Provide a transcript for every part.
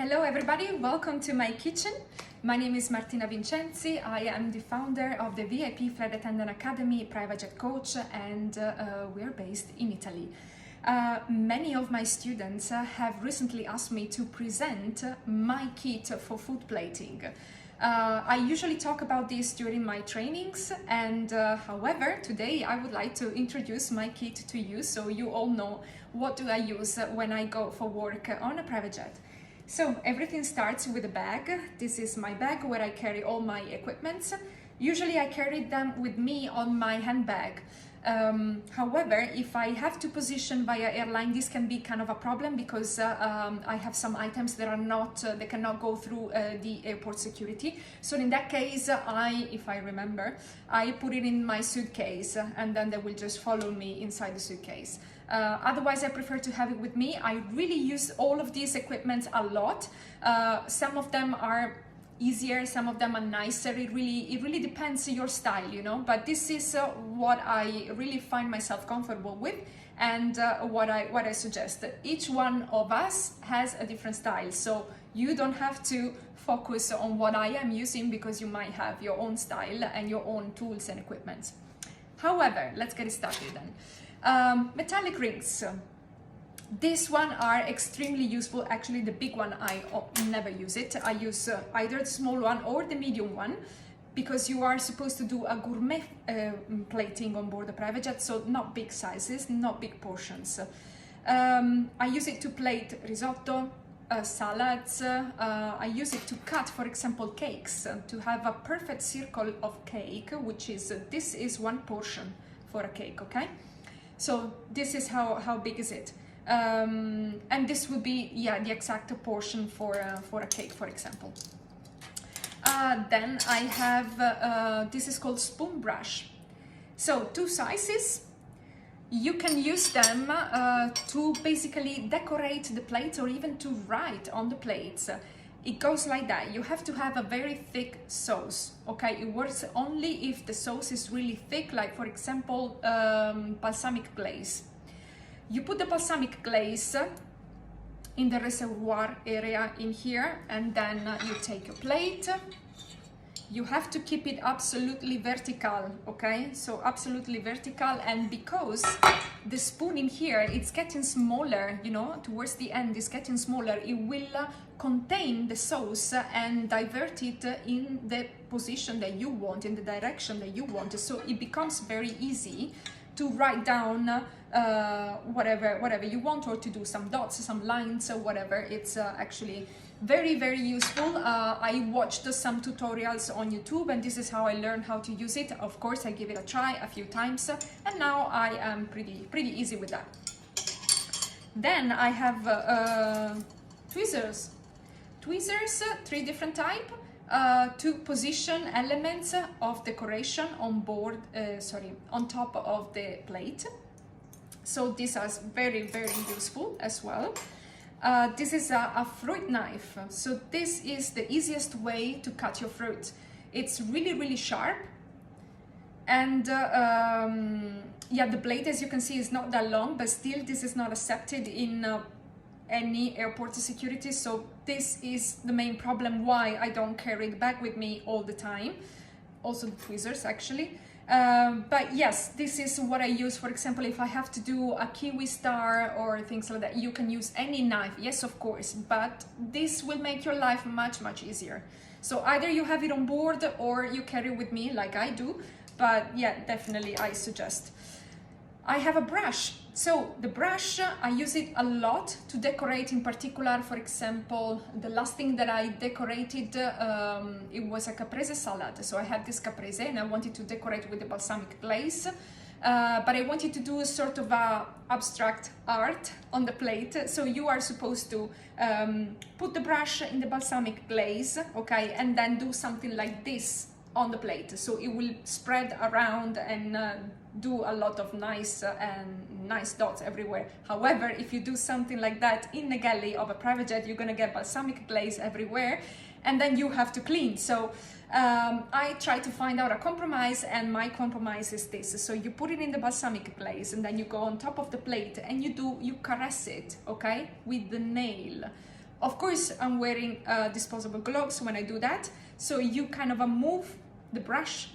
Hello everybody, welcome to my kitchen. My name is Martina Vincenzi. I am the founder of the VIP Flight Attendant Academy, private jet coach, and we're based in Italy. Many of my students have recently asked me to present my kit for food plating. I usually talk about this during my trainings, and however, today I would like to introduce my kit to you so you all know what do I use when I go for work on a private jet. So everything starts with a bag. This is my bag where I carry all my equipments. Usually I carry them with me on my handbag. However, if I have to position via airline, this can be kind of a problem because I have some items that are not, they cannot go through the airport security. So in that case, if I remember, I put it in my suitcase and then they will just follow me inside the suitcase. Otherwise, I prefer to have it with me. I really use all of these equipment a lot. Some of them are easier, some of them are nicer. It really depends on your style, you know, but this is what I really find myself comfortable with and what I suggest. Each one of us has a different style, so you don't have to focus on what I am using because you might have your own style and your own tools and equipment. However, let's get it started then. Metallic rings. These one are extremely useful. Actually, the big one, I never use it. I use either the small one or the medium one because you are supposed to do a gourmet plating on board the private jet, so not big sizes, not big portions. I use it to plate risotto, salads. I use it to cut, for example, cakes, to have a perfect circle of cake, which is, this is one portion for a cake, okay? So this is how big is it. And this would be, yeah, the exact portion for a cake, for example. Then I have, this is called spoon brush. So two sizes. You can use them to basically decorate the plates or even to write on the plates. It goes like that. You have to have a very thick sauce, okay? It works only if the sauce is really thick, like for example, balsamic glaze. You put the balsamic glaze in the reservoir area in here, and then you take a plate. You have to keep it absolutely vertical, okay? So absolutely vertical, and because the spoon in here, it's getting smaller, you know, towards the end it's getting smaller, it will contain the sauce and divert it in the position that you want, in the direction that you want. So it becomes very easy to write down whatever you want, or to do some dots, some lines, or whatever. It's actually very useful. I watched some tutorials on YouTube, and this is how I learned how to use it. Of course, I give it a try a few times, and now I am pretty easy with that. Then I have tweezers, three different type. To position elements of decoration on board, on top of the plate. So these are very useful as well. This is a fruit knife. So this is the easiest way to cut your fruit. It's really sharp, and yeah, the blade, as you can see, is not that long, but still this is not accepted in any airport security. So this is the main problem why I don't carry it back with me all the time. Also the tweezers, actually. But yes, this is what I use. For example, if I have to do a kiwi star or things like that, you can use any knife, yes, of course, but this will make your life much easier. So either you have it on board or you carry it with me like I do, but yeah, definitely I suggest. I have a brush. So the brush, I use it a lot to decorate. In particular, for example, the last thing that I decorated, it was a caprese salad. So I had this caprese and I wanted to decorate with the balsamic glaze, but I wanted to do a sort of abstract art on the plate. So you are supposed to put the brush in the balsamic glaze, okay, and then do something like this on the plate, so it will spread around and do a lot of nice dots everywhere. However, if you do something like that in the galley of a private jet, you're gonna get balsamic glaze everywhere, and then you have to clean. So I try to find out a compromise, and my compromise is this. So you put it in the balsamic glaze, and then you go on top of the plate and you caress it, okay, with the nail. Of course, I'm wearing disposable gloves when I do that. So you kind of move the brush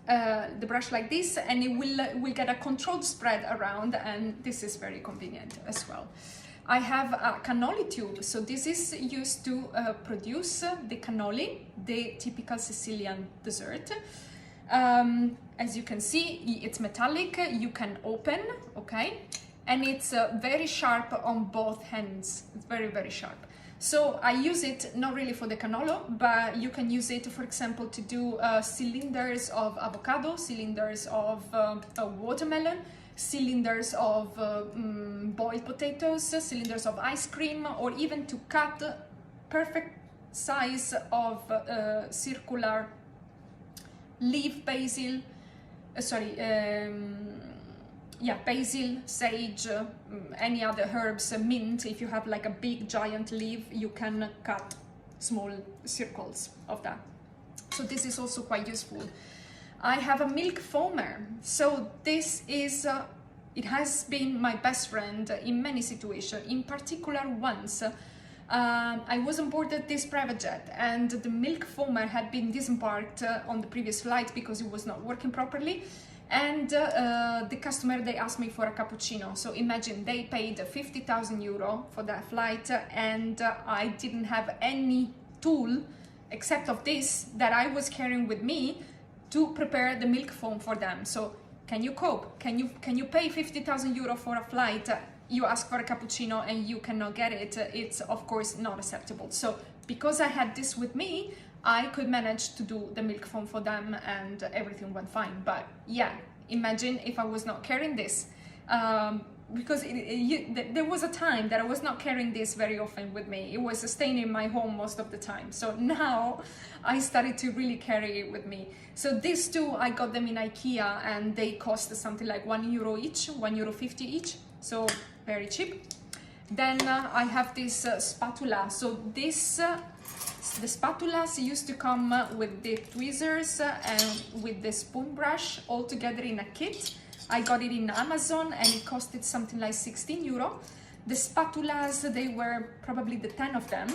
like this, and it will get a controlled spread around, and this is very convenient as well. I have a cannoli tube, so this is used to produce the cannoli, the typical Sicilian dessert. As you can see, it's metallic, you can open, okay? And it's very sharp on both ends. It's very, very sharp. So I use it not really for the cannolo, but you can use it, for example, to do cylinders of avocado, cylinders of watermelon, cylinders of boiled potatoes, cylinders of ice cream, or even to cut perfect size of circular leaf basil, basil, sage, any other herbs, mint. If you have like a big giant leaf, you can cut small circles of that. So this is also quite useful. I have a milk foamer. So this is, it has been my best friend in many situations. In particular once, I was on board this private jet and the milk foamer had been disembarked on the previous flight because it was not working properly. And the customer, they asked me for a cappuccino. So imagine they paid 50,000 euro for that flight, and I didn't have any tool except of this that I was carrying with me to prepare the milk foam for them. So can you cope? Can you pay 50,000 euro for a flight? You ask for a cappuccino and you cannot get it. It's of course not acceptable. So because I had this with me, I could manage to do the milk foam for them and everything went fine. But yeah, imagine if I was not carrying this, because there was a time that I was not carrying this very often with me. It was staying in my home most of the time. So now I started to really carry it with me. So these two, I got them in IKEA and they cost something like €1 each, €1.50 each. So very cheap. Then I have this spatula. So this, the spatulas used to come with the tweezers and with the spoon brush all together in a kit. I got it in Amazon and it costed something like €16. The spatulas, they were probably the 10 of them.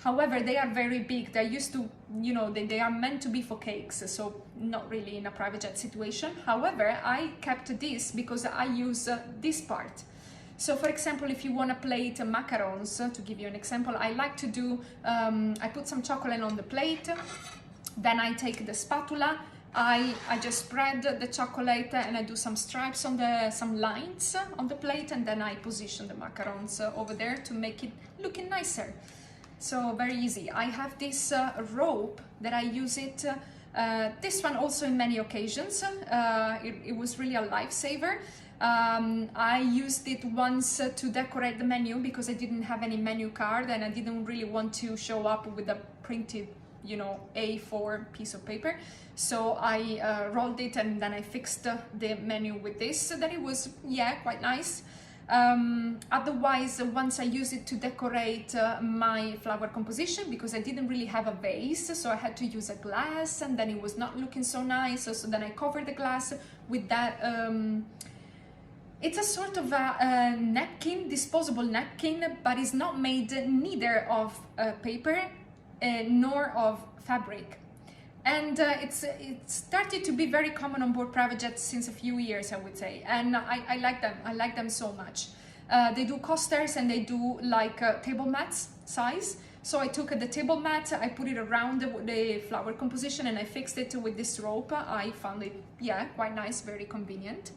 However, they are very big. They're used to, you know, they are meant to be for cakes, so not really in a private jet situation. However, I kept this because I use this part. So for example, if you want to plate macarons, to give you an example, I like to do, I put some chocolate on the plate, then I take the spatula, I just spread the chocolate and I do some stripes on some lines on the plate, and then I position the macarons over there to make it looking nicer. So very easy. I have this rope that I use it, this one also in many occasions. It was really a lifesaver. I used it once to decorate the menu because I didn't have any menu card and I didn't really want to show up with a printed, you know, A4 piece of paper. So I rolled it and then I fixed the menu with this, so that it was, yeah, quite nice. Otherwise, once I use it to decorate my flower composition because I didn't really have a vase, so I had to use a glass and then it was not looking so nice. So then I covered the glass with that. It's a sort of a napkin, disposable napkin, but it's not made neither of paper nor of fabric. And it started to be very common on board private jets since a few years, I would say. And I like them. I like them so much. They do coasters and they do like table mats size. So I took the table mat, I put it around the flower composition and I fixed it with this rope. I found it, yeah, quite nice, very convenient.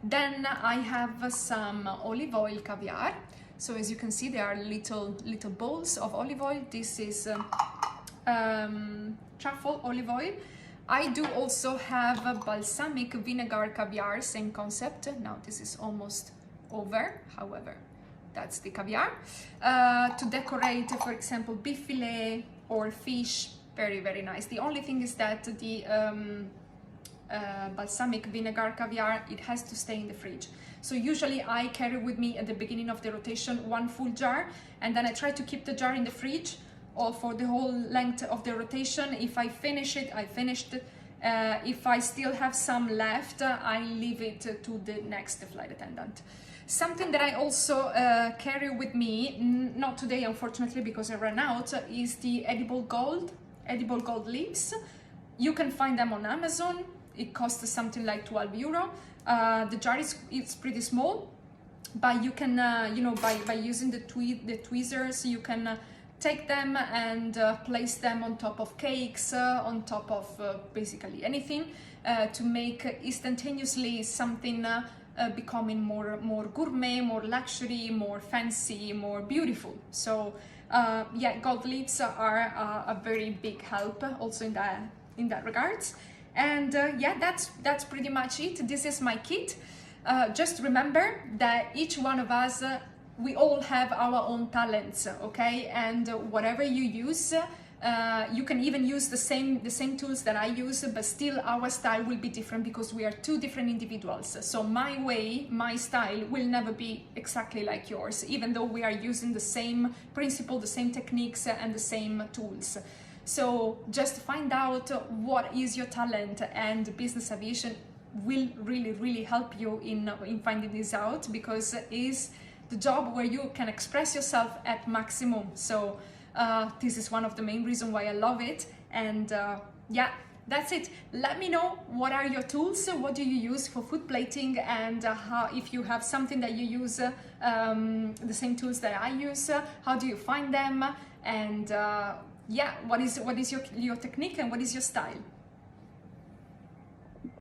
Then I have some olive oil caviar. So as you can see, there are little bowls of olive oil. This is truffle olive oil. I do also have balsamic vinegar caviar, same concept. Now this is almost over, however, that's the caviar. To decorate, for example, beef fillet or fish, very, very nice. The only thing is that the balsamic vinegar caviar, it has to stay in the fridge. So usually I carry with me at the beginning of the rotation one full jar, and then I try to keep the jar in the fridge or for the whole length of the rotation. If I finish it, I finished it. If I still have some left, I leave it to the next flight attendant. Something that I also carry with me, not today unfortunately because I ran out, is the edible gold leaves. You can find them on Amazon. It costs something like 12 euro. The jar is pretty small, but you can, you know, by using the tweezers, you can take them and place them on top of cakes, on top of basically anything, to make instantaneously something becoming more gourmet, more luxury, more fancy, more beautiful. So yeah, gold leaves are a very big help also in that regards. And yeah, that's pretty much it. This is my kit. Just remember that each one of us, we all have our own talents, okay? And whatever you use, you can even use the same tools that I use, but still our style will be different because we are two different individuals. So my way, my style will never be exactly like yours, even though we are using the same principle, the same techniques, and the same tools. So just find out what is your talent, and business aviation will really help you in finding this out, because it is the job where you can express yourself at maximum. So this is one of the main reasons why I love it. And yeah, that's it. Let me know what are your tools, what do you use for food plating, and how, if you have something that you use the same tools that I use, how do you find them, and yeah, what is your technique and what is your style?